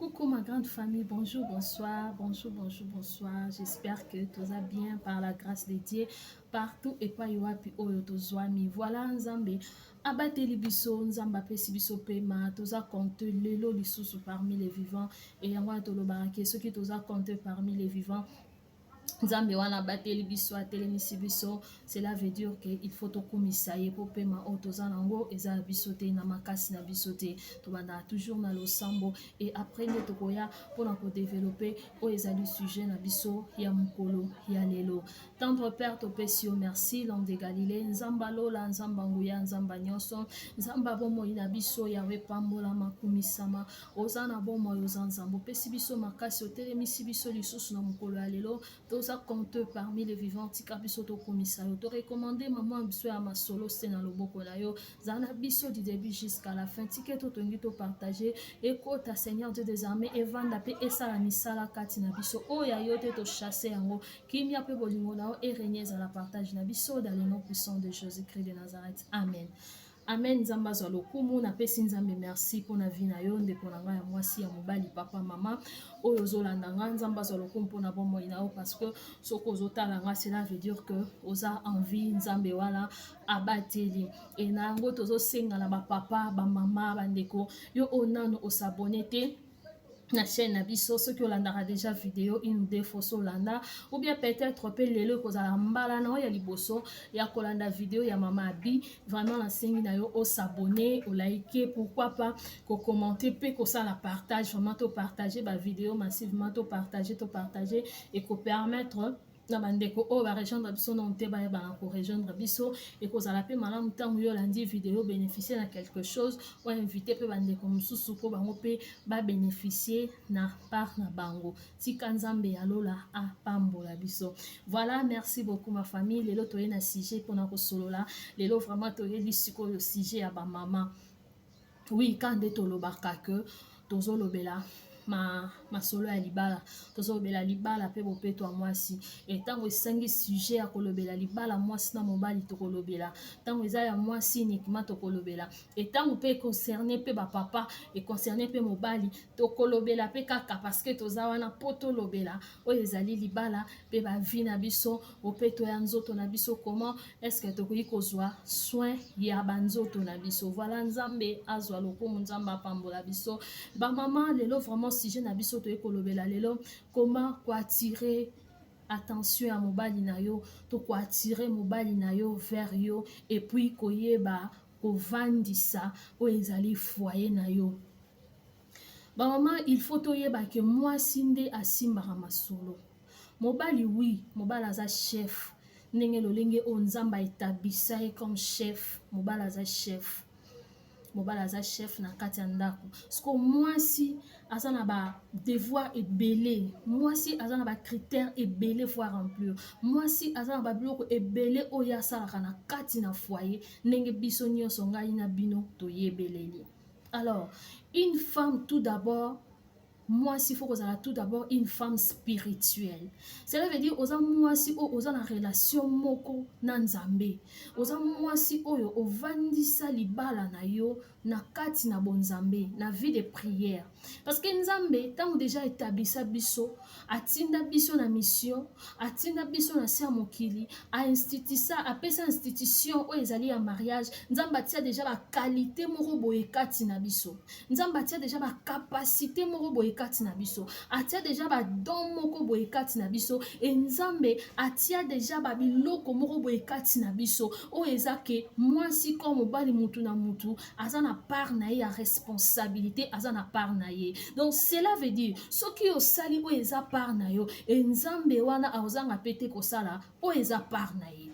Coucou ma grande famille, bonjour, bonsoir, bonjour, bonjour, bonsoir. J'espère que tout va bien par la grâce de Dieu, partout et pas yoapi oyo tozwami. Voilà Nzambe, abateli biso, Nzamba pesi biso pema, toza compte lelo lisusu parmi les vivants et yango tolobaraki ceux qui toza compte parmi les vivants. Nzambe wana bateli biso atelemisi biso, cela veut dire que il faut tokumisa ye po pema o toza nango eza biso te na makasi na biso te tobanda toujours na losambo et après nde tokoya mpona kodévelopper oyo ezali sujet na biso ya mokolo ya lelo. Tendre Père topesi yo merci, l'homme de Galilée, nzamba lola nzamba nguya nzamba nyonso, nzamba bomoi na biso yawe pambolama kumisama oza na bomoi oza nzambo opesi biso makasi otelemisi biso lisusu na mokolo ya lelo toza compteux parmi les vivants tika biso tokomisa yo torekomande mama biso ya masolo se na loboko na yo zana biso du début jusqu'à la fin tika totongi topartage ekota Seigneur Dieu des armées evanda pe esala misala kati na biso oyo yo te tochasse yango kimia pe bolingo na yo erenie ezala partage na biso dans le nom puissant de Jésus-Christ de Nazareth. Amen. Amen. Nzamba azwa lokumu napesi Nzambe merci mpona vi na yo ndeko na ngai ya mwasi ya mobali papa mama oyo ozolanda nga Nzamba azwa lokumu mpona bomoi na yo parce que soki ozotala nga cela veut dire que oza envie Nzambe wana abateli e na yango tozosenga na bapapa bamama bandeko yo onano osabone te na chaîne na biso soki olandaka déjà vidéo une ou deux fois solanda ou bien peut-être pe lelo kozala mbala na ya liboso ya kolanda vidéo ya mama Abi vraiment na sengi na yo o s'abonner o liker pourquoi pas ko commenter pe ko ça la partage vraiment to partager ba vidéo massivement to partager et ko permettre na bandeko oyo barejoindre biso na te bayeba na korejoindre biso ekozala mpe malamu ntango yo olandi video bénéficier na quelque chose o invité mpe bandeko mosusu mpo bango mpe babénéficie na part na bango tika Nzambe ya lola apambola biso. Voilà, merci beaucoup ma famille. Lelo toye na sujet mpona kosolola lelo vraiment toyeli sikoyo sujet ya bamama. Oui, quand nde tolobaka ke tozolobela masolo ya libala tozolobela libala pe bopeto ya mwasi etango esengi sujet ya kolobela libala mwasi na mobali tokolobela ntango eza ya mwasi uniquement tokolobela etango pe concerné pe bapapa econcerné pe mobali tokolobela pe kaka parce que toza wana po tolobela oyo ezali libala pe bavi na biso bopeto ya nzoto na biso comment est-ce que tokoki kozwa soin ya banzoto na biso. Voilà, Nzambe azwa lokumu Nzambe apambola biso bamama lelo vraiment sujet na biso toye kolobela lelo comment attirer attention à mobali na yo to ko attirer mobali na yo vers yo et puis koyeba kovandisa o ezali foyer na yo. Bamama il faut toyeba ke mwasi nde asimbaka masolo mobali oui mobali aza chef ndenge lolenge o Nzamba etabisa ye comme chef mobali aza chef na kati ya ndako siko mwasi aza na ba devoir ebele mwasi aza na ba critères ebele fois remplir mwasi aza na ba biloko ebele oyo asalaka na kati na foyer ndenge biso nyonso ngai na bino toyebeleli. Alors une femme tout d'abord mwasi il faut kozala tout d'abord une femme spirituelle. Cela veut dire oza mwasi o oza na relation moko na Nzambe oza mwasi oyo ovandisa libala na yo na kati na bonzambe na vie de prière parce que Nzambe tango déjà établissa biso atinda biso na mission atinda biso na ser mokili a institution apesa institution oyo ezali ya mariage Nzambe atia déjà ba qualité moko boye kati na biso Nzambe atia déjà ba capacité moko boye kati na biso atia déjà ba don moko boye kati na biso et Nzambe atia déjà ba biloko moko boye kati na biso o ezake mwasi comme mobali mutu na mutu azana part na ye a responsabilité azana part na ye donc cela veut dire soki osali o eza part na yo et Nzambe wana azanga pete kosala o eza part na ye.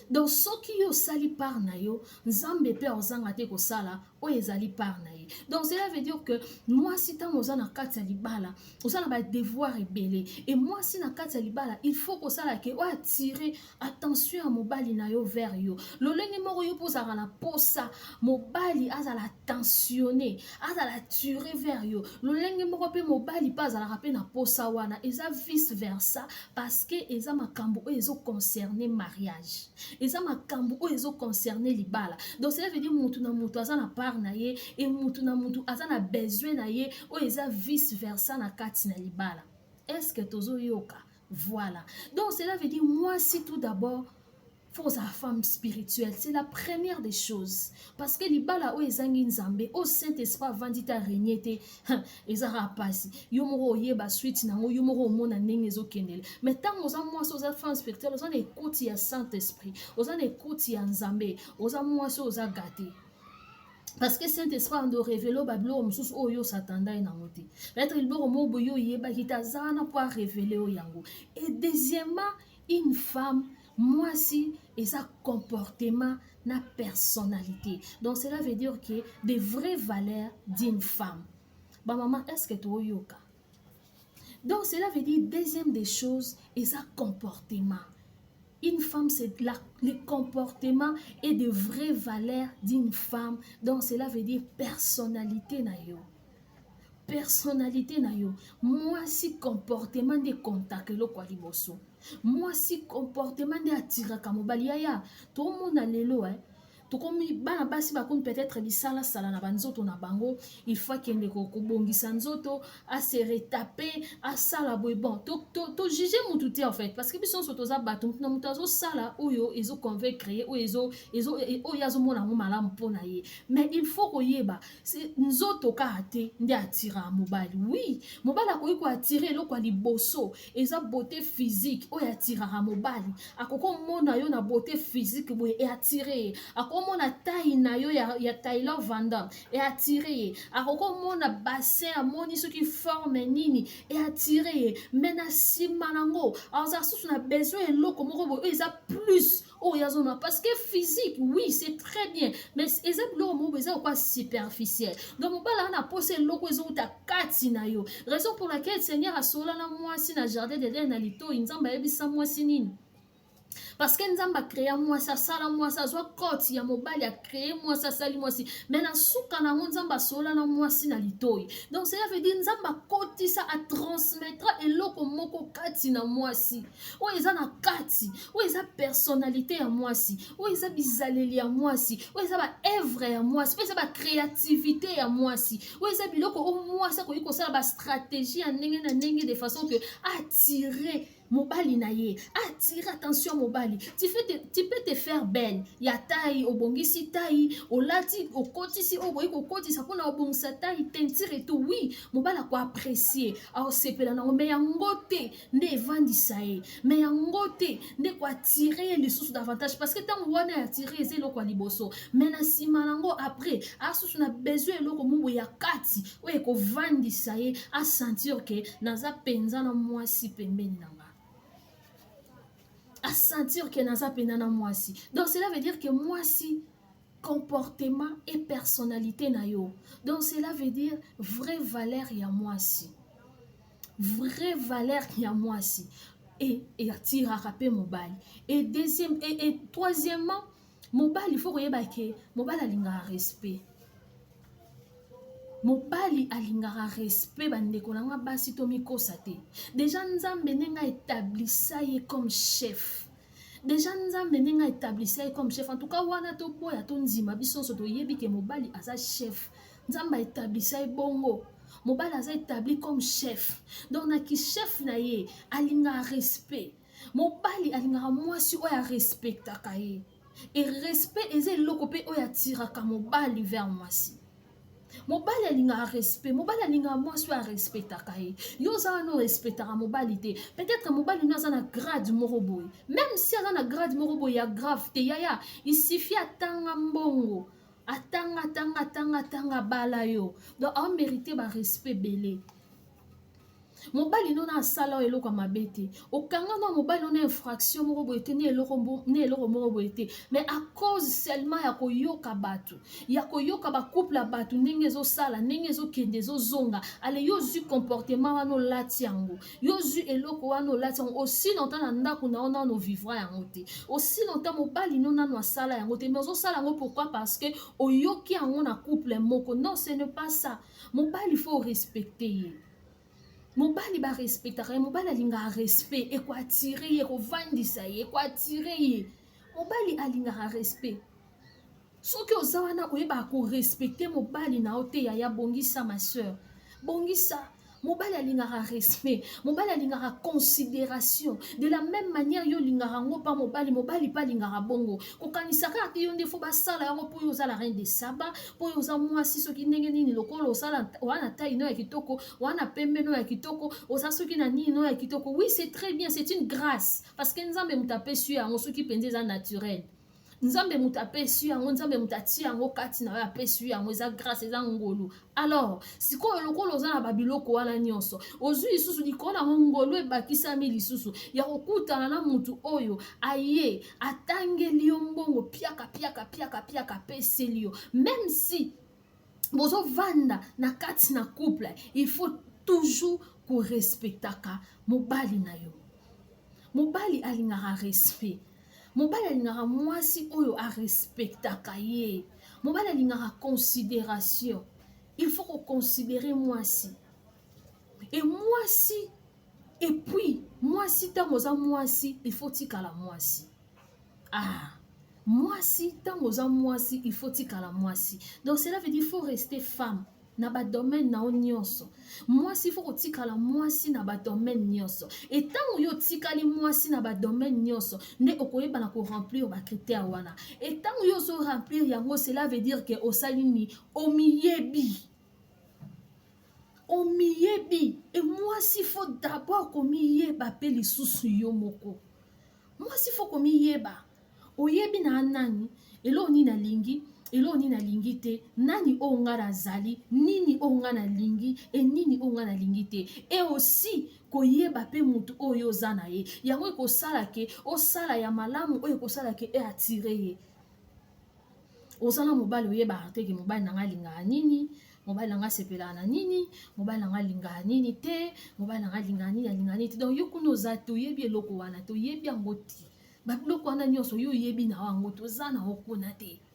Donc soki yo sali part na yo Nzambe pe ozanga te kosala o ezali part na ye. Donc cela veut dire que moi si tant oza na kati ya libala oza na ba devoir ebele et moi si na kati ya libala il faut kosala ke o attirer attention à mobali na yo vers yo lolenge moko yo pozaka na posa mobali azala attentionné azala attiré vers yo lolenge moko pe mobali pa azala pe na posa wana eza vice versa parce que eza makambo o ezo concerner mariage eza makambo o ezo concerner libala donc cela veut dire mutu na mutu aza na part besoin na ye et mutu na mutu aza na besoin na ye o eza vice versa na kati na libala. Est-ce que tozo yoka? Voilà. Donc cela veut dire moi si tout d'abord faut sa femme spirituelle, c'est la première des choses. Parce que libala o ezangi nzambe, o Saint-Esprit vandita regnete, ezara pasi. Yo moko yeba suite nango, yo moko mona ndenge ezokendele. Mais tant oza moi so za femme spirituelle, oza na écoute ya Saint-Esprit, oza na écoute ya nzambe, oza moi so oza gâté. Parce que Saint-Esprit ando révélo bablo mususu oyo satanda ina ngote. Peut-être il boro mo boyo yeba kitazana pour révéler o yango. Et deuxièmement, une femme moi si et sa comportement na personnalité. Donc cela veut dire que des vraies valeurs d'une femme. Bah maman, est-ce que tu as yoka? Donc cela veut dire deuxième des choses et sa comportement. Une femme, c'est le comportement et de vraies valeurs d'une femme. Donc cela veut dire personnalité na yo. Personnalité na yo. Moi si comportement de contact lo kwa liboso. Moi si comportement de atiraka mobali ya to mona lelo to komi bana basi bakomi peut-être bisala sala na banzoto na bango il faut kende ko bongisa nzoto a se retaper a sala boy bon to juger mutu te en fait parce que biso soto za bato na mutu azo sala oyo ezo convaincre o ezo yazo mona mo malamu pona ye mais il faut ko yeba nzoto ka ate ndi atira mobali oui mobali akoyi ko attirer lo kwa liboso eza beauté physique o atira mobali akoko mona yo na beauté physique boy e attirer mona taille na yo ya Taylor Van Damme et attiré akoko mona bassin amoni ce qui forme nini et attiré mena simanango aza susu na besoin eloko moko bo eza plus oh yazona parce que physique oui c'est très bien mais exemple lo mo beza quoi superficiel donc mobala na pose eloko ezo ta kati na yo raison pour laquelle Seigneur a sola na moi si na jardin de l'Éden na lito nzamba yebisa moi sinini. Parce que Nzamba créé moi ça sala moi ça soit côte ya mobali a créé moi ça sali moi si mais na suka na Nzamba sola na moi si na litoi donc cela veut dire Nzamba côte ça a transmettre eloko moko kati na moi si o eza na kati o eza personnalité ya moi si o eza bizaleli ya moi si o eza ba œuvre ya moi si o eza ba créativité ya moi si o eza biloko o moi ça ko yiko sala ba stratégie ya ndenge na ndenge de façon que attirer mobali na ye attire attention mobali tu peux te faire belle ya taille obongisi taille olati okotisi oboyi kokotisa pona obongisa taille teinture et tout oui mobali ko apprécier a sepela na mais yango te nde evandisa ye mais yango te nde ko attirer les sources davantage parce que tant wana attirer ze loko liboso mais na sima nango après a source na besoin loko mubo ya kati o e ko vandisa ye a sentir que naza penza na mwasi pembeni nanga à sentir que naza penana mwasi. Donc cela veut dire que mwasi comportement et personnalité na yo. Donc cela veut dire vraie valeur ya mwasi. Vraie valeur ya mwasi. Et attire à rapper mobile. Et deuxième et troisièmement, mobile il faut koyeba ke mobile alinga respect. Mobali alingara respect bandeko nanga basi to mikosa te. Déjà nzambe nenga établissa ye comme chef. Déjà nzambe nenga établissa ye comme chef. En tout cas wana to boya to nzima biso so to yebi ke mobali aza chef. Nzamba établissa ye bongo. Mobali aza établi comme chef. Donc na ki chef na ye alingara respect. Mobali alingara mwasi oya respectaka ye. Et respect eze loko pe oya tiraka mobali vers mwasi. Mobali alinga respect, mobali alinga moi soit respectaka ye. Yo za no respectaka mobali te. Peut-être mobali no za na grade moroboy. Même si za na grade moroboy ya grave te yaya, il suffit atanga mbongo. Atanga bala yo. Donc on mérite ba respect belé. Mobali no na sala eloko mabete okanga no mobali no na infraction moko boete ne eloko moko boete mais à cause seulement ya koyoka batu ya koyoka ba couple batu ndenge zo sala ndenge zo kende zo zonga ale yo zu comportement wana lati yango yo zu eloko wana lati yango aussi longtemps na ndako na ona no vivre yango te aussi longtemps mobali no na sala yango te mais zo sala yango pourquoi parce que oyoki yango na couple moko non ce n'est pas ça mobali il faut respecter mobali ba respectera mobali alinga respect e ko attirer e ko vandisa e ko attirer mobali alinga respect soki oza wana oyeba korespecte mobali na yo te yaya bongisa ma soeur bongisa mobali alingaka respect mobali alingaka considération de la même manière yo lingaka yango pa mobali pa alingaka bongo kokanisa kaka yo nde fo basala yango mpo yo ozala reine de saba mpo yo oza mwasi soki ndenge nini lokola osala wana tai no ya kitoko wana pembe no ya kitoko oza soki na nini no ya kitoko oui c'est très bien c'est une grâce parce que nzambe moto apesi yo yango soki mpenza eza naturel nzambe moto apesi yango nzambe moto atia yango kati na yo apesi yango eza grâce eza ngolu alors sikoyo lokola oza na babiloko wana nyonso ozwi lisusu likolo yango ngolu ebakisami lisusu ya kokutana na motu oyo aye atangeli yo mbongo piaka apeseli yo même si bozovanda na kati na couple il faut toujours korespectaka mobali na yo mobali alingaka respect mobali alingaka mwasi oyo arespectaka ye mobali alingaka considération il faut koconsidérer mwasi et mwasi et puis mwasi ntango oza mwasi il faut tikala mwasi mwasi ntango oza mwasi il faut tikala mwasi donc cela veut dire il faut rester femme na badomaine na yo nyonso mwasi fo kotikala mwasi na badomaine nyonso etango yo tikali mwasi na badomaine nyonso nde okoyeba na koremplir bakritere wana etango yo ozo remplir yango cela veut dire que osali nini omiyebi e mwasi fo d'abord komiyeba mpe lisusu yo moko mwasi fo komiyeba oyebi na nani elo nini nalingi elo nini nalingi te nani oyo nga nazali nini oyo nga nalingi e nini oyo nga nalingi te e aussi koyeba mpe motu oyo oza na ye yango ekosala ke osala ya malamu oyo ekosala ke e atire ye ozala mobali oyebaka te ke mobali na nga alingaka nini mobali na nga asepelaka na nini mobali na nga alingaka nini te mobali na nga alingaka nini te donc yo kuna oza te oyebi eloko wana te oyebi yango te babiloko wana nyonso yo oyebi na yango te oza na yo kuna te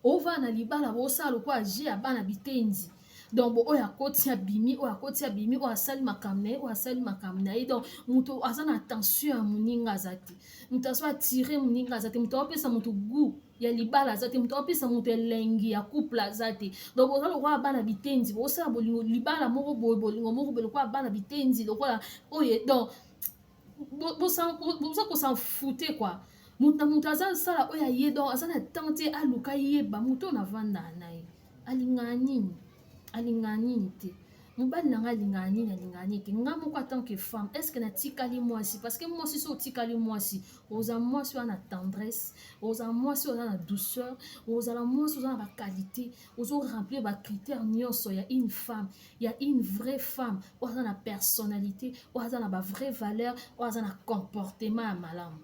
ova na libala bosala lokwa je ya bana bitenzi donc oyo akoti abimi oyo asali makambo na ye oyo asali makambo na ye donc moto aza na attention ya moninga aza te moto azo atire moninga aza te moto aopesa moto goût ya libala aza te moto aopesa moto elengi ya couple aza te donc oza lokwa bana bitenzi bosala bolingo libala moko boye bolingo moko boye lokwa bana bitenzi lokola oyo donc boza kosan fute quoi moto aza sala oyo aye donc aza na temps te aluka yeba moto oyo navanda na ye alingaka nini te mobali na nga alingaka nini te nga moko en tant que femme est ce que natikali mwasi parce que mwasi so otikali mwasi oza mwasi oza na tendresse oza mwasi oza na douceur ozala mwasi oza na baqualité ozo remplir bacritère nyonso ya une femme ya une vraie femme oyo aza na personnalité oyo aza na bavraie valeur oyo aza na comportement ya malamu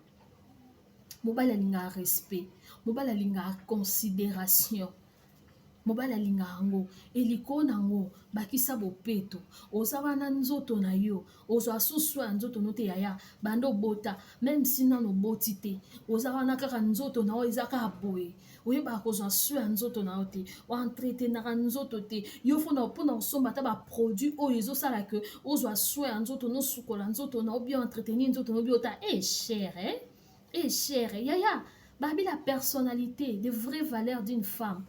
mobali alingaka respect mobali alingaka considération mobali alingaka yango eliko nango bakisa bopeto oza wana nzoto na yo ozwa susu ya nzoto no te yaya bando bota même si nano boti te oza wana kaka nzoto na yo eza kaka boye oyebaka kozwa su ya nzoto na yo te oentretenaka nzoto te yo mpona kosomba ata baproduit oyo ezosala ke ozwa su ya nzoto nosukola nzoto na yo bio entretenir nzoto na yo bio ta chere yaya babi la personnalité de vraie valeur d'une femme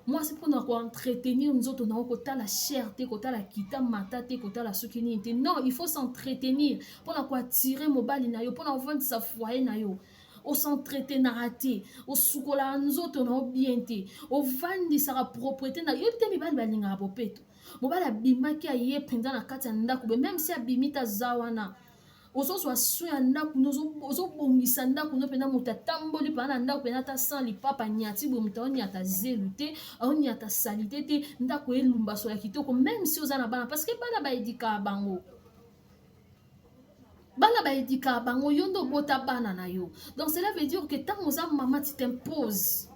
moi c'est pour entretenir nzoto na kotala cher te kotala kita mata te kotala soki nini te non il faut s'entretenir pour attirer mobali na yo pour ovandisa foyer na yo osentretenaka te osukolaka nzoto na yo bien te ovandisaka propriété na yo te mibali balingaka bopeto mobali abimaki aye mpenza na kati ya ndako be même si abimi taza wana ozozwa su ya ndako ozobongisa ndako no mpena moto atamboli mpena na ndako mpena ata sans lipapa nyati boye moto aoniata zelu te aoniata salite te ndako elumbaso ya kitoko même si oza na bana parce que bana baedikaka bango yo nde obota bana na yo donc cela veut dire que ntango oza mama tu t'imposes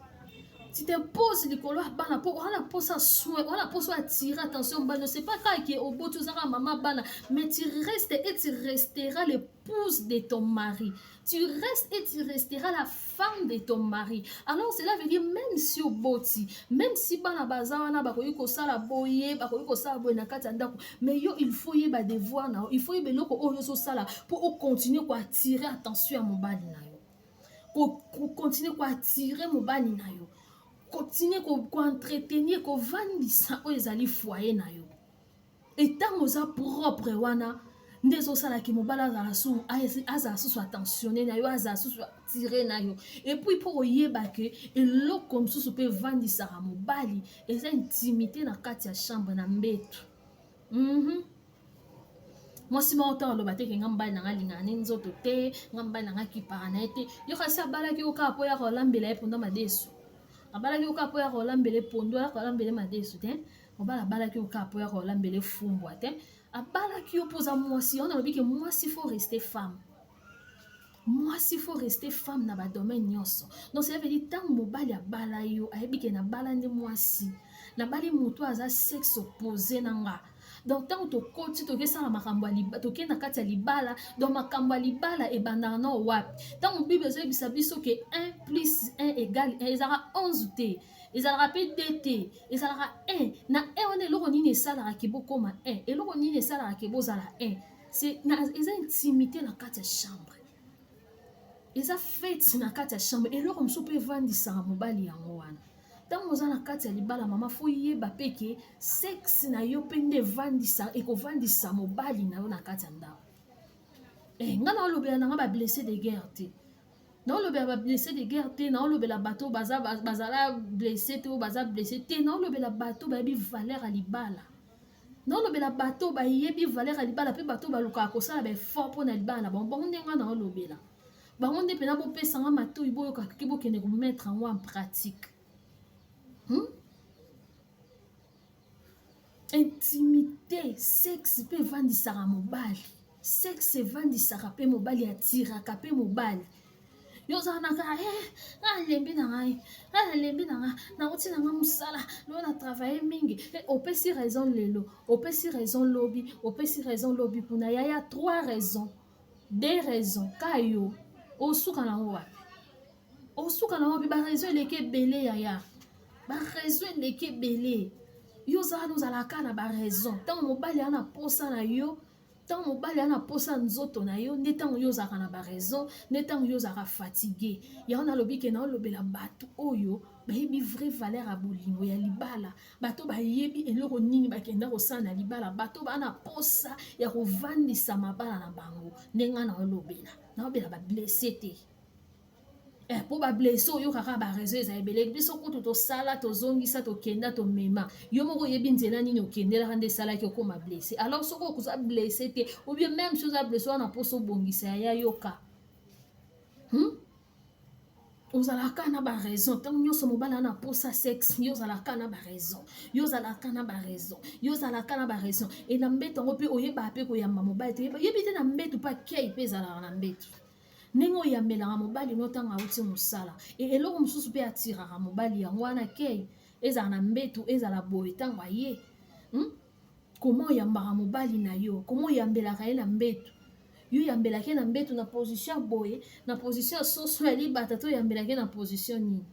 likolo ya bana mpo wana mposa soin wana mposa attirer attention bana c'est pas kaka ke oboti ozaka mama bana mais tu restes et tu resteras l'épouse de ton mari tu restes et tu resteras la femme de ton mari alors cela veut dire même si oboti même si bana baza wana bakoki kosala boye na kati ya ndako mais yo il faut yeba devoir na yo il faut yeba eloko oyo ozosala mpo ocontinue koattirer attention ya mobali na yo kocontinue koattirer mobali na yo continuer ko entretenir ko vandisa o ezali foyer na yo etango za propre wana ndezo sala ki mobala azala susu attentionné na yo azala susu attiré na yo et puis pour oyeba ke eloko mosusu pe vandisaka mobali eza intimité na kati ya chambre na mbetu mwasi moko ntango aloba te ke nga mobali nanga alingaka ne nzoto te nga mobali nanga akipaka na ye te yo kasi abalaki yo kaka mpo ya kolambela ye mponda madesu abalaki yo kaka mpo ya kolambela ye pondo ya kolambela madesu te mobali abalaki yo kaka mpo ya kolambela fumbwa te abalaki yo mpo oza mwasi on alobi ke mwasi faut rester femme mwasi faut rester femme na badomaine nyonso donc cela veut dire ntango mobali abala yo ayebi ke nabala nde mwasi nabali moto aza sexe opposé na nga donc ntango tokoti tokesala makambo ya tokenda kati ya libala donc makambo ya libala ebandaka na wapi ntango bible ezoyebisa biso ke 1 plus 1 égale 1 ezalaka 11 te ezalaka mpe 2 te ezalaka 1 na 1 wana eloko nini esalaka ke bokoma 1 eloko nini esalaka ke bozala 1 eza intimité na kati ya chambre eza fete na kati ya chambre eloko mosusu mpe evandisaka mobali yango wana ntango oza na kati ya libala mama fo yeba mpe ke sexe na yo mpe nde ekovandisa mobali na yo na kati ya ndako nga naolobela nanga bablesse de guerre te naolobela bablesse de guerre te naolobela bato bazala blesse te o baza blesse te naolobela bato bayebi valeur ya libala naolobela bato bayebi valeur ya libala mpe bato balukaka kosala baeffort mpo na libala na bango nde nga naolobela bango nde mpena bopesanga matoi boyokaki bokende komettre yango en pratique intimité sexe mpe evandisaka mobali sexe evandisaka mpe mobali atiraka mpe mobali yo ozala na kaka alembi na ngai alembi na nga nauti na nga mosala lelo na travaille mingi opesi raison lelo opesi raison lobi opesi raison lobi kuna yaya 3 raisons 2 raisons ka yo osuka nango wapi osuka nango wapi baraison eleki ebele yaya baraison eleki ebele yo ozalaka na baraison ntango mobali ana posa na yo ntango mobali ana posa nzoto na yo nde ntango yo ozalaka na baraison nde ntango yo ozalaka fatigue yango nalobi ke naolobela bato oyo bayebi vrai valeur ya bolingo ya libala bato bayebi eloko nini bakenda kosala na libala bato bana posa ya kovandisa mabala na bango ndenge naolobela bablesse te mpo bablesse oyo kaka baraison eza ebele biso kutu tosala tozongisa tokenda tomema yo moko oyebi nzela nini okendelaka nde esalaki okoma blesse alors soki okoza blesse te ou bien même si oza blesse wana mposa obongisa ya yoka ozalaka na baraison ntango nyonso mobali ana posa sexe yo ozalaka na baraison yo ozalaka na baraison yo ozalaka na baraison e na mbeto yango mpe oyebaka mpe koyamba mobali te yebi te na mbeto mpe akei mpe ezalaka na mbeto ndenge oyambelaka mobali no ntango awuti mosala eloko mosusu mpe atiraka mobali yango wana kei ezala na mbeto ezala boye ntango aye koma oyambaka mobali na yo koma oyambelaka ye na mbeto yo oyambelaki na mbeto na position boye na position ya soso ya libata to oyambelaki na position nini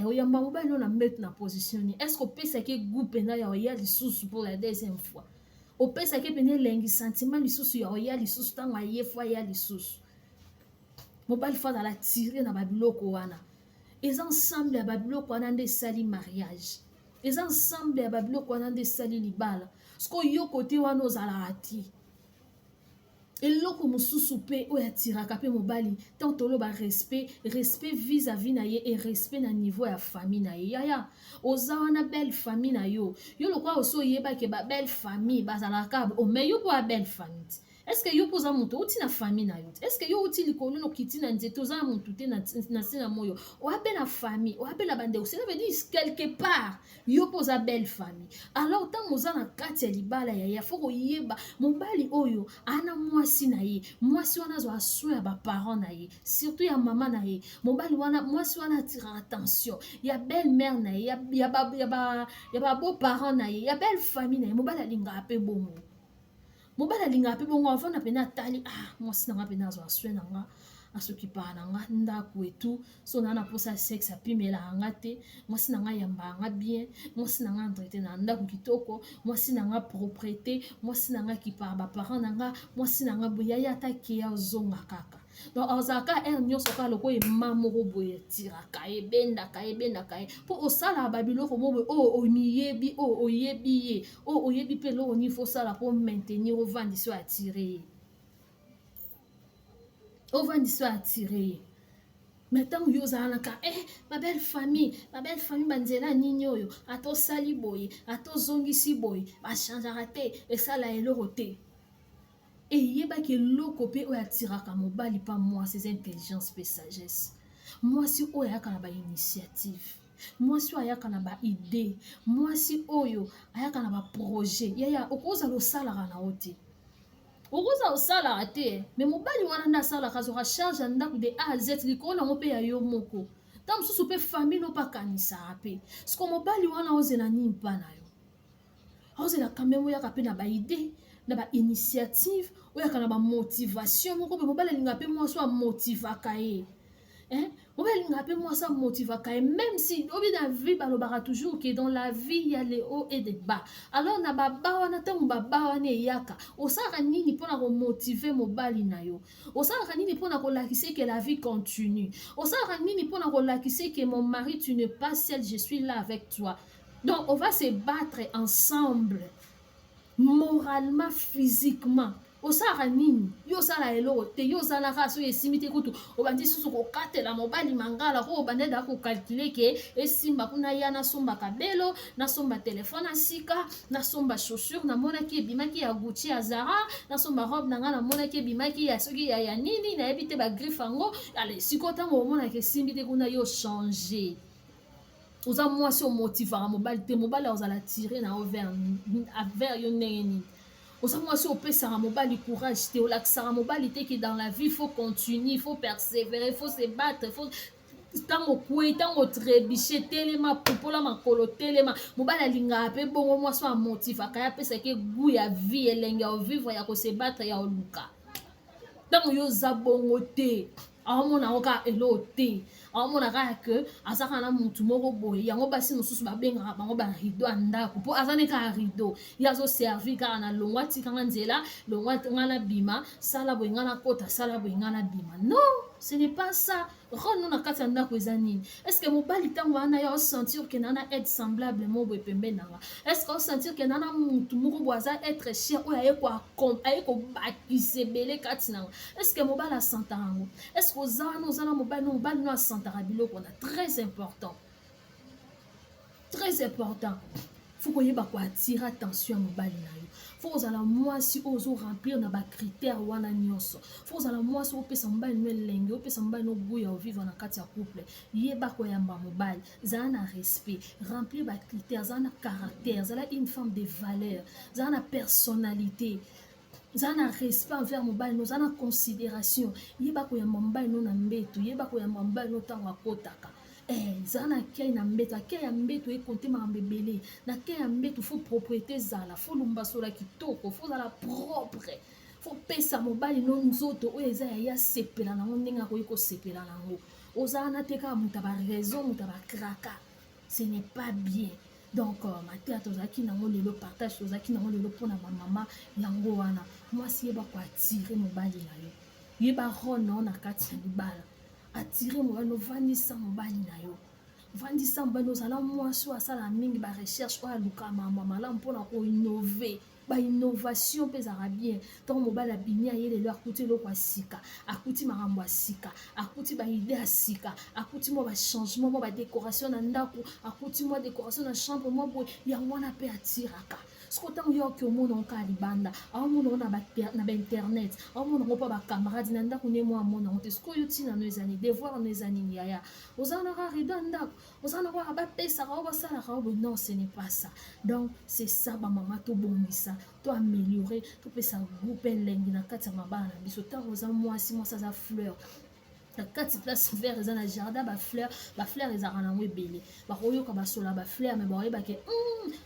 oyamba mobali no na mbeto na position nini estce opesaki goût mpena ya oya lisusu pour la deuxième fois opesaki mpena elengi sentiment lisusu ya oya lisusu ntango aye fo aya lisusu mobali fo azala tire na babiloko wana eza ensemble ya babiloko wana nde esali mariage eza ensemble ya babiloko wana nde esali libala siko yo kote wana ozalaka ti eloko mosusu mpe oyo atiraka mpe mobali ntango toloba respect vis-à-vis na ye e respect na niveau ya famille na ye yaya oza wana belle famille na yo lokwa osi oyebake babelle famille bazalaka ome yo mpo ya belle famille ti est-ce que yo mpo oza moto outi na famille na yo te est-ce que yo outi likolo nokiti na nzete oza motu te na se na moyo oabe na famille oabe na bandeko cela veut dire quelque part yo mpo oza belle famille alors ntango oza na kati ya libala yaya fo koyeba mobali oyo ana mwasi na ye mwasi wana azwa soin ya baparent na ye surtout ya mama na ye mobali wana mwasi wana atiraka attention ya belle mère na ye ya babeau-parent na ye ya belle famille na ye mobali alingaka mpe bongo mobali alingaka mpe bongo avanda mpena atali mwasi nanga mpena azwa soin na nga asokipaka na nga ndako etu so naa na mposa sexe apimelaka nga te mwasi na nga yambaka nga bien mwasi na nga entrete na ndako kitoko mwasi na nga propreté mwasi na nga kipaka baparent na nga mwasi na nga boyaya ata keya ozonga kaka donc ozalaka ere nyonso kaka lokola ema moko boye etiraka ebendaka mpo osala babiloko moko oyo omiyebi oyo oyebi ye oyo oyebi mpe eloko nini fo osala mpo maintenir ovandisi oyo atire ye ovandisi oyo atire ye. Mais ntango yo ozalaka ma belle famille banzela nini oyo ata osali boye ata ozongisi boye bachangeaka te esala eloko te eyebaki eloko mpe oyo atiraka mobali mpa mwasi eza intelligence mpe sagesse. Mwasi oyo ayaka na bainitiative, mwasi oyo ayaka na baide, mwasi oyo ayaka na baprojet yaya okozala osalaka na yo te okoza osalaka te me mobali wana nde asalaka azoka charge ya ndako de a z likolo nango mpe ya yo moko ntango mosusu mpe famille no mpe akanisaka mpe siko mobali wana ozela nini mpa na yo ozela kameme oyaka mpe na baide na bainitiative oyaka na bamotivation moko mpe mobali alingaka mpe mwasi oyo amotivaka ye mobali alingaka mpe mwasi amotivaka ye même si obi na vie balobaka toujours que dans la vie il y a les hauts et des bas alors na baba wana ntango baba wana eyaka osalaka nini mpona komotive mobali na yo osalaka nini mpona kolakisa que la vie continue osalaka nini mpona kolakisa que mon mari tu n'es pas seul je suis là avec toi donc on va se battre ensemble moralement physiquement osalaka nini yo osala eloko te yo ozalaka so esimi te kutu obandi susu kokatela mobali mangala ko obandi da kokalkule ke esimba kuna ya nasomba kabelo nasomba telefone asika nasomba chaussure namonaki ebimaki ya Gucci ya Zara nasomba robe nanga namonaki ebimaki ya soki ya nini nayebi te bagriffe yango ale siko ntango omonaki esimbi te kuna yo changer oza mwasi omotivaka mobali te mobali ozala tire na yo vers yo ndenge nini oza mwasi opesaka mobali courage te olakisaka mobali te que dans la vie il faut continuer il faut persévérer il faut se battre il faut ntango kwei ntango trébiche telema popola makolo telema mobali alingaka mpe bongo mwasi oyo amotivaka ye apesaki goût ya vie elenge ya ovivre ya kose battre ya oluka ntango yo oza bongo te aomona ngo kaka eloo te aomona kaka ke aza kaka na mutu moko boye yango basi mosusu babengaka bango barido ya ndako mpo aza ne kaka rido ye azoservi kaka na longwa tikanga nzela longwa nga na bima sala boye nga na kota sala boye nga na bima non ce n'est pas ça rone no na kati ya ndako eza nini est-ce que mobali ntango wana ye osentir ke nana aide semblable mo boye pembe nanga est-ce que osentir ke nana mutu moko boye aza être chien oyo aye kobakisa ebele kati nanga est-ce que mobali asantaka yango est-ce que oza wana oza na mobali no asantaka biloko na très important faut koyeba koatira attention ya mobali na yo faut ozala mwasi oyo ozoremplir na bacritère wana nyonso faut ozala mwasi opesa mobali no elenge opesa mobali no goût ya ovivre na kati ya couple yeba koyamba mobali zala na respect remplir bacritère zala na caractère zala une femme de valeur zala na personnalité zala na respect envers mobali no zala na considération yeba koyamba mobali no na mbeto yeba koyamba mobali no ntango akotaka zala na kei na mbeto akei ya mbeto ekonte makambo ebele na kei ya mbeto fo propriété ezala fo lumbasola kitoko fo zala propre fo pesa mobali no nzoto oyo eza yaya sepela nango ndenge akoki kosepela nango ozala na te kaka moto ya baraison moto ya bakraka ce n'est pas bien donc mateya tozalaki nango lelo partage tozalaki nango lelo mpona bamama yango wana mwasi yeba koatire mobali na yo yeba rone nao na kati ya libala atire mobali ovandisa mobali na yo vandisa mobali ozala mwasi oyo asala mingi barecherche oyo aluka mambo malamu mpona koinnove bainnovation mpe ezalaka bien ntango mobali abimi aye lelo akuti eloko ya sika akuti makambo ya sika akuti baide ya sika akuti mwa bachangement mwa badécoration na ndako akuti mwa décoration na chambre mwa boye yango wana mpe atiraka siko ntango yo oki omona ngo kaka libanda aomonango na bainternet aomonango mpo bacamarade na ndako nde mwa amonango te sikoyo ntina no eza nini devoir no eza nini yaya oza naka rido ya ndako oza na kaka bapesaka o basalaka o boye non ce n'est pas ça donc c'est ça bamama tobongisa to améliorer topesa groupe elengi na kati ya mabala na biso ntango oza mwasi aza fleur na kati place vert eza na jardin bafleur ezalaka nango ebele bakoyoka basola bafleur me bakoyebake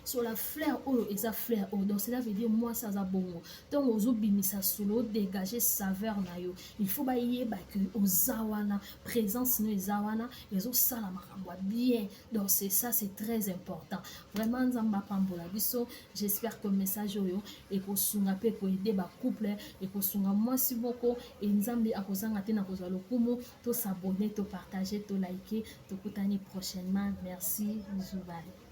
sola fleur oyo eza fleur oyo donc cela veut dire mwasi aza bongo ntongo ozobimisa solo odégage saveur na yo il faut bayebake oza wana présence no eza wana ezosala makambo ya bien donc c'est ça c'est très important vraiment nzambe apambola biso j'espère que message oyo ekosunga mpe ekoede bacouple ekosunga mwasi moko e nzambe akozanga te na kozwa lokumu to s'abonner to partager to liker tokutani prochainement merci bisous bye